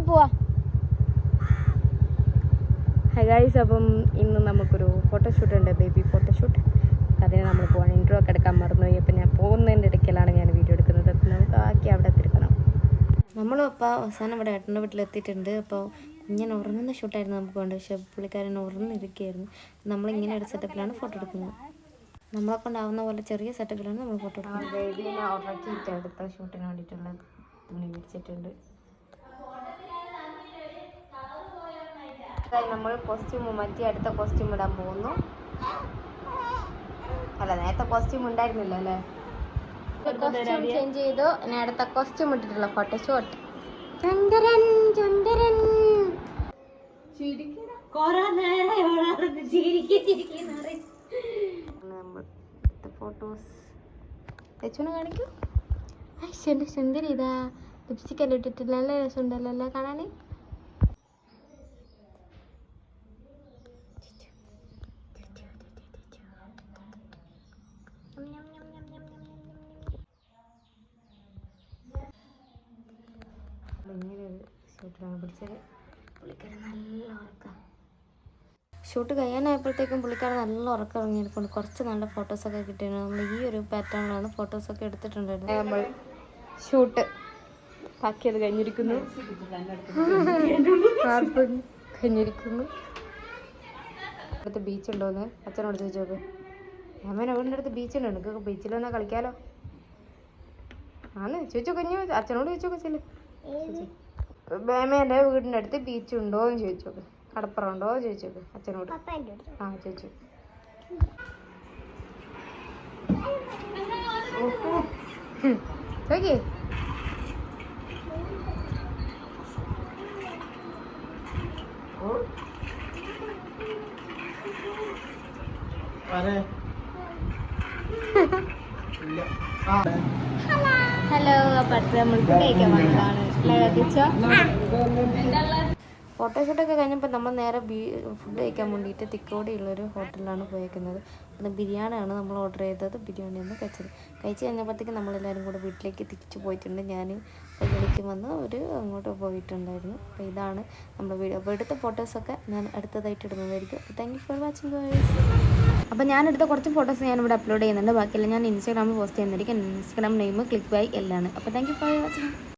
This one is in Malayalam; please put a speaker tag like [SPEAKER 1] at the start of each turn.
[SPEAKER 1] പോവാ.
[SPEAKER 2] ഹൈ ഗൈസ്, അപ്പം ഇന്ന് നമുക്കൊരു ഫോട്ടോഷൂട്ട് ഉണ്ട്, ബേബി ഫോട്ടോഷൂട്ട്. അതിന് നമ്മൾ പോകാൻ ഇൻട്രോ ഒക്കെ എടുക്കാൻ മറന്നുപോയി. അപ്പം ഞാൻ പോകുന്നതിൻ്റെ ഇടയ്ക്കലാണ് ഞാൻ വീഡിയോ എടുക്കുന്നത്. അപ്പം നമുക്ക് ആക്കി അവിടെ തിരിക്കണം. നമ്മളും അപ്പോൾ അവസാനം ഇവിടെ ഏട്ടൻ്റെ വീട്ടിലെത്തിയിട്ടുണ്ട്. അപ്പോൾ കുഞ്ഞൻ ഉറങ്ങുന്ന ഷൂട്ടായിരുന്നു നമുക്ക് വേണ്ടത്. പക്ഷേ പുള്ളിക്കാരൻ ഉറങ്ങിയിരിക്കുകയായിരുന്നു. നമ്മളിങ്ങനെ ഒരു സെറ്റപ്പിലാണ് ഫോട്ടോ എടുക്കുന്നത്. നമ്മളെ കൊണ്ടാവുന്ന പോലെ ചെറിയ സെറ്റപ്പിലാണ് നമ്മൾ ഫോട്ടോ എടുക്കുന്നത്. ബേബീനെ ഉറക്കിയിട്ട് അടുത്ത ഷൂട്ടിന് വേണ്ടിയിട്ടുള്ള തുണി വിരിച്ചിട്ടുണ്ട്. നമ്മൾ കോസ്റ്റ്യൂം മാറ്റി അടുത്ത കോസ്റ്റ്യൂം ഇടാൻ പോകുന്നു. അല്ല, നേരത്തെ കോസ്റ്റ്യൂം ഉണ്ടായിരുന്നില്ല അല്ലേ? കോസ്റ്റ്യൂം ചേഞ്ച് ചെയ്തു. ഇനി അടുത്ത കോസ്റ്റ്യൂം ഇട്ടിട്ടുള്ള ഫോട്ടോഷൂട്ട്. ചന്ദ്രൻ ചന്ദ്രൻ ഫോട്ടോസ് തെച്ചുനെ കാണിക്കൂ. എൻ്റെ സുന്ദരി ഇതാ ലിപ്സ്റ്റിക് എല്ലാം ഇട്ടിട്ടില്ല. നല്ല രസമുണ്ടല്ലോ അല്ലേ കാണാൻ? ഷൂട്ട് കഴിയാനായപ്പോഴത്തേക്കും പുള്ളിക്കാരൻ നല്ല ഉറക്കം ഇറങ്ങിയിരിക്കുന്നു. കുറച്ച് നല്ല ഫോട്ടോസൊക്കെ കിട്ടിയിരുന്നു. നമ്മൾ ഈ ഒരു പാറ്റേണിലാണ് ഫോട്ടോസൊക്കെ എടുത്തിട്ടുണ്ടായിരുന്നത്. നമ്മൾ ഷൂട്ട് ബാക്കിയത് കഴിഞ്ഞിരിക്കുന്നു. കഴിഞ്ഞിരിക്കുന്നു. അടുത്ത് ബീച്ചുണ്ടോന്ന് അച്ഛനോട് ചോദിച്ചു നോക്ക്. അമ്മേനെ വീടിൻ്റെ അടുത്ത് ബീച്ചുണ്ട്, എനിക്ക് ബീച്ചിൽ വന്നാൽ കളിക്കാലോ. ആന്ന് ചോദിച്ചോ കുഞ്ഞു, അച്ഛനോട് ചോദിച്ചോക്കെ ചെല്ലു. മേമേൻ്റെ വീടിൻ്റെ അടുത്ത് ബീച്ചുണ്ടോ എന്ന് ചോദിച്ചോക്ക്. കടപ്പുറം ഉണ്ടോ ചോദിച്ചോക്ക് അച്ഛനോട്. ആ ചോദിച്ചു. ചോദിക്കേ. ഹലോ, അപ്പം അടുത്ത് നമ്മൾ ഫുഡ് കഴിക്കാൻ വന്നതാണ്. ഫോട്ടോഷൂട്ടൊക്കെ കഴിഞ്ഞപ്പോൾ നമ്മൾ നേരെ ഫുഡ് കഴിക്കാൻ വേണ്ടിയിട്ട് തിക്കോടിയുള്ളൊരു ഹോട്ടലിലാണ് പോയേക്കുന്നത്. അത് ബിരിയാണിയാണ് നമ്മൾ ഓർഡർ ചെയ്തത്. ബിരിയാണിയാണ് കഴിച്ചത്. കഴിച്ച് കഴിഞ്ഞപ്പോഴത്തേക്കും നമ്മളെല്ലാവരും കൂടെ വീട്ടിലേക്ക് തിരിച്ചു പോയിട്ടുണ്ട്. ഞാൻ പയ്യടിക്ക് വന്ന് അങ്ങോട്ട് പോയിട്ടുണ്ടായിരുന്നു. അപ്പോൾ ഇതാണ് നമ്മുടെ വീഡിയോ. അപ്പോൾ എടുത്ത ഫോട്ടോസൊക്കെ ഞാൻ അടുത്തതായിട്ട് ഇടുന്നതായിരിക്കും. അപ്പോൾ thank you for watching guys. അപ്പോൾ ഞാനെടുത്ത കുറച്ച് ഫോട്ടോസ് ഞാനിവിടെ അപ്ലോഡ് ചെയ്യുന്നുണ്ട്. ബാക്കിയെല്ലാം ഞാൻ ഇൻസ്റ്റാഗ്രാമിൽ പോസ്റ്റ് ചെയ്യുന്നതായിരിക്കും. ഇൻസ്റ്റാഗ്രാം നെയിം ക്ലിക്ക് ബൈ എല്ലാണ്. അപ്പോൾ താങ്ക് യു ഫോർ വാച്ചിങ്.